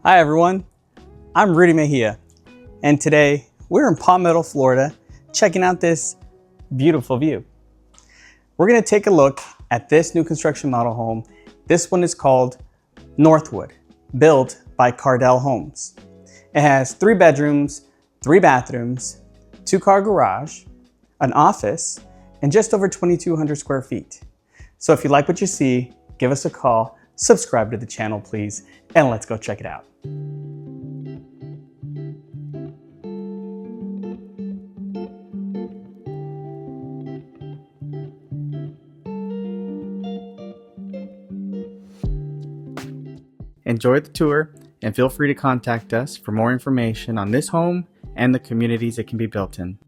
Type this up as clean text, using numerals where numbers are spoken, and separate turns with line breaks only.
Hi everyone, I'm Rudy Mejia, and today we're in Palmetto, Florida, checking out this beautiful view. We're going to take a look at this new construction model home. This one is called Northwood, built by Cardel Homes. It has 3 bedrooms, 3 bathrooms, 2-car garage, an office, and just over 2,200 square feet. So if you like what you see, give us a call, subscribe to the channel please, and let's go check it out. Enjoy the tour and feel free to contact us for more information on this home and the communities it can be built in.